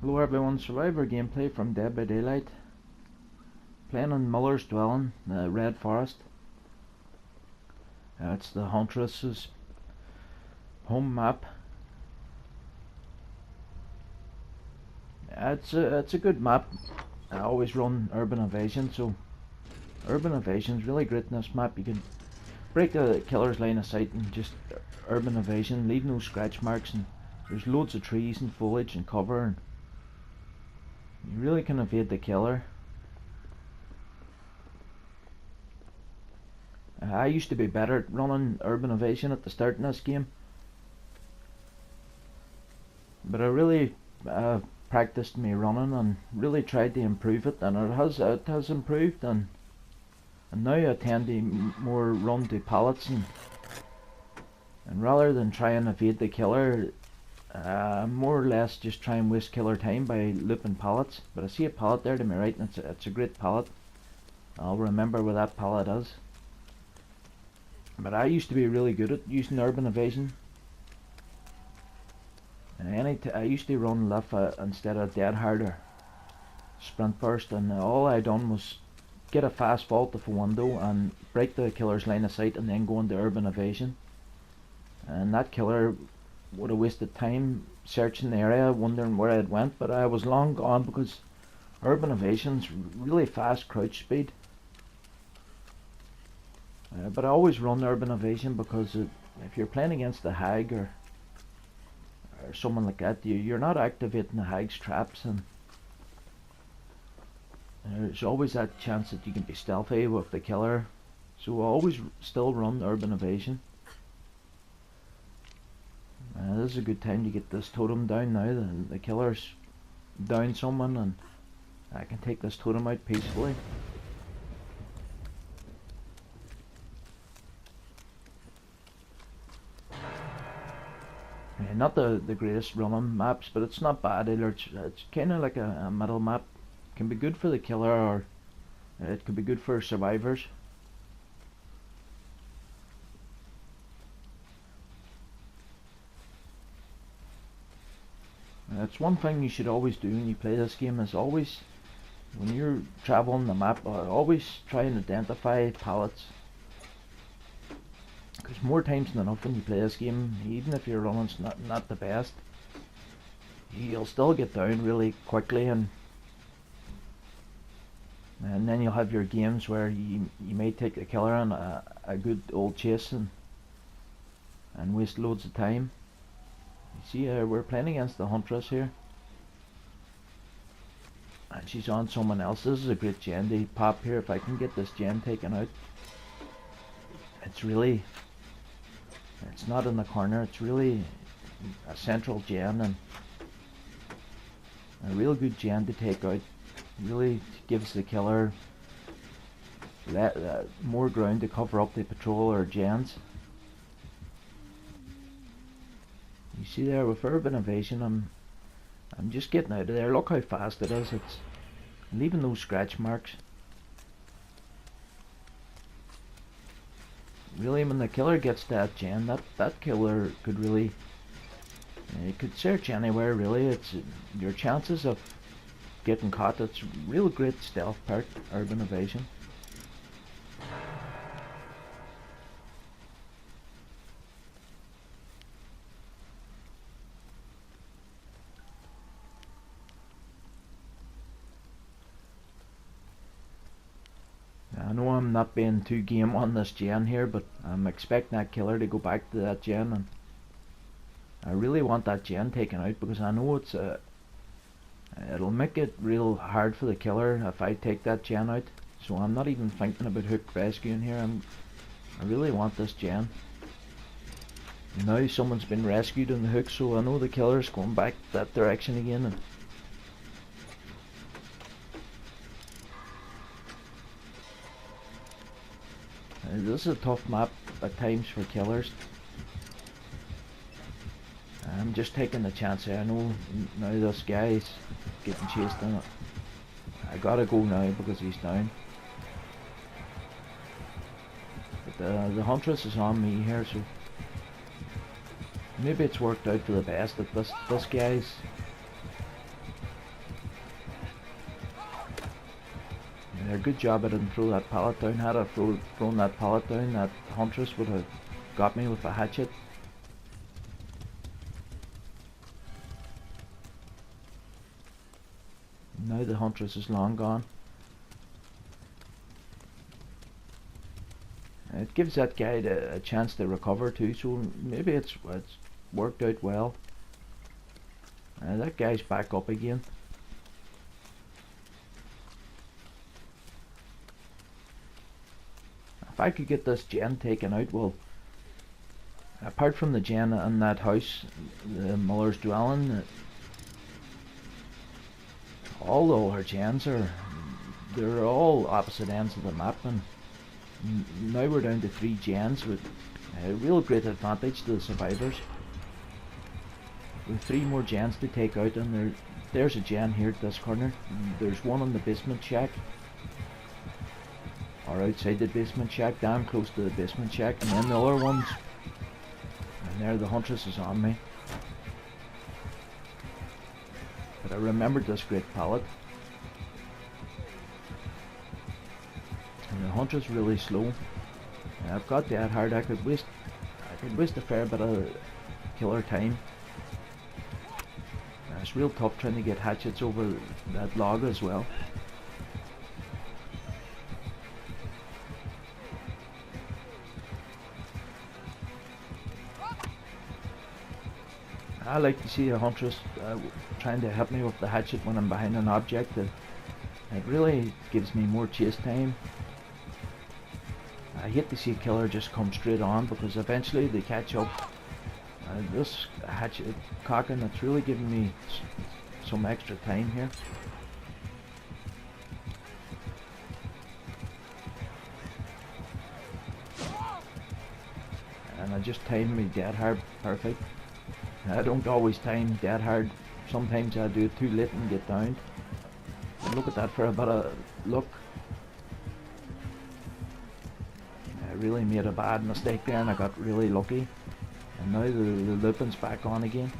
Hello everyone, Survivor gameplay from Dead by Daylight. Playing on Muller's Dwelling, the Red Forest. It's the Huntress's home map. It's a good map. I always run Urban Evasion, so Urban Evasion's really great in this map. You can break the killer's line of sight and just Urban Evasion, leave no scratch marks, and there's loads of trees and foliage and cover, and you really can evade the killer. I used to be better at running Urban Evasion at the start in this game, but I really practiced me running and really tried to improve it, and it has improved, and now I tend to more run to pallets, and rather than try and evade the killer, more or less just try and waste killer time by looping pallets. But I see a pallet there to my right, and it's a great pallet. I'll remember where that pallet is. But I used to be really good at using Urban Evasion. I used to run left instead of dead hard or sprint burst, and all I done was get a fast vault of a window and break the killer's line of sight, and then go into Urban Evasion. And that killer would have wasted time searching the area, wondering where I went, but I was long gone because Urban Evasion's really fast crouch speed. But I always run Urban Evasion because if you're playing against a hag or someone like that, you're not activating the hag's traps, and there's always that chance that you can be stealthy with the killer. So I always still run Urban Evasion. This is a good time to get this totem down now. The killer's down someone, and I can take this totem out peacefully. Not the greatest running maps, but it's not bad either. It's kind of like a middle map. It can be good for the killer, or it could be good for survivors. It's one thing you should always do when you play this game, is always, when you're traveling the map, always try and identify pallets. Because more times than enough when you play this game, even if your running's not the best, you'll still get down really quickly, and then you'll have your games where you may take the killer on a good old chase and waste loads of time. You see, we're playing against the huntress here, and she's on someone else. This is a great gen to pop here. If I can get this gen taken out, it's not in the corner, it's really a central gen, and a real good gen to take out. Really gives the killer more ground to cover up the patrol or gens. You see there, with Urban Evasion, I'm just getting out of there. Look how fast it is. It's leaving those scratch marks. Really, when the killer gets that gen, that killer could really, it could search anywhere really. It's your chances of getting caught. It's real great stealth part, Urban Evasion. I know I'm not being too game on this gen here, but I'm expecting that killer to go back to that gen, and I really want that gen taken out because I know it'll make it real hard for the killer if I take that gen out. So I'm not even thinking about hook rescuing here. I really want this gen. Now someone's been rescued in the hook, so I know the killer's going back that direction again. And this is a tough map at times for killers. I'm just taking the chance here. I know now this guy's getting chased in it. I gotta go now because he's down. But the huntress is on me here, so maybe it's worked out for the best that this guy's Good job I didn't throw that pallet down. Had I thrown that pallet down, that huntress would have got me with a hatchet. Now the huntress is long gone. It gives that guy a chance to recover too, so maybe it's worked out well. That guy's back up again. If I could get this gen taken out, well, apart from the gen in that house, the Muller's dwelling, all our gens they're all opposite ends of the map, and now we're down to 3 gens with a real great advantage to the survivors. With 3 more gens to take out, and there's a gen here at this corner. There's one in the basement shack, or outside the basement shack, damn close to the basement shack, and then the other ones, and there the huntress is on me. But I remembered this great pallet, and the huntress really slow. I've got that hard. I could waste a fair bit of killer time. It's real tough trying to get hatchets over that log as well. I like to see a huntress trying to hit me with the hatchet when I'm behind an object. It really gives me more chase time. I hate to see a killer just come straight on, because eventually they catch up. This hatchet cocking, it's really giving me some extra time here. And I just timed me dead hard perfect. I don't always time dead hard. Sometimes I do it too late and get down. And look at that for a bit of luck. I really made a bad mistake there, and I got really lucky. And now the looping's back on again.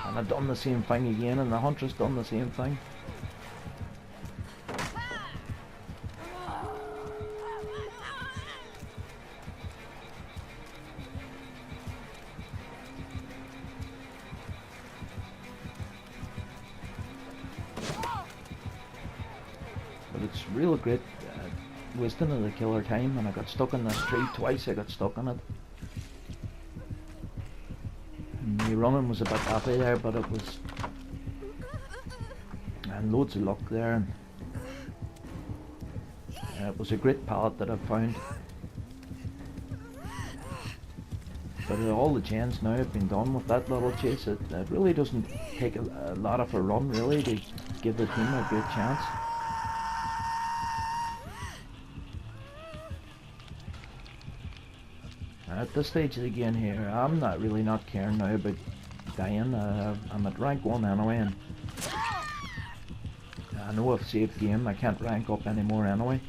And I've done the same thing again, and the huntress done the same thing. But it's real great wasting of the killer time, and I got stuck in this tree twice. I got stuck in it. My running was a bit happy there, but it was, and loads of luck there. And it was a great pallet that I found. But all the gens now have been done with that little chase. It really doesn't take a lot of a run really to give the team a great chance. At this stage of the game here, I'm really not caring now about dying. I'm at rank 1 anyway, and I know I've saved game. I can't rank up anymore anyway.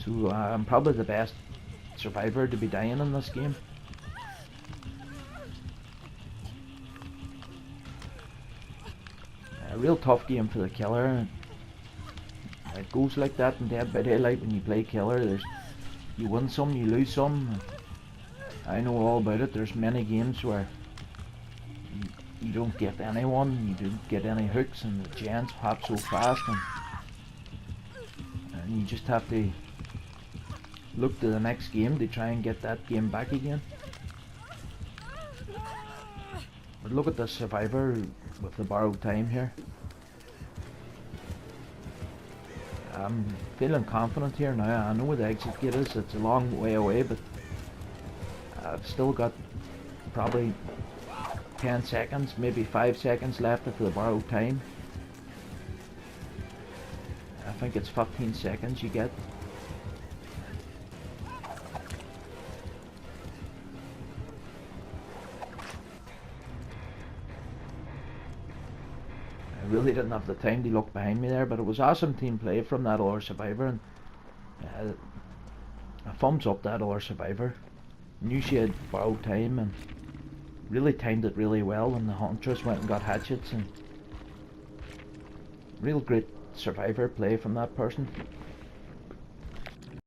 So I'm probably the best survivor to be dying in this game. A real tough game for the killer. It goes like that in Dead by Daylight when you play killer. You win some, you lose some. I know all about it. There's many games where you don't get anyone, you don't get any hooks, and the gens pop so fast, and you just have to look to the next game to try and get that game back again. But look at the survivor with the borrowed time here. I'm feeling confident here now. I know where the exit gate is. It's a long way away, but I've still got probably 10 seconds, maybe 5 seconds left of the borrowed time. I think it's 15 seconds you get. I really didn't have the time to look behind me there, but it was awesome team play from that other survivor, and a thumbs up that other survivor. Knew she had borrowed time and really timed it really well when the huntress went and got hatchets, and real great survivor play from that person.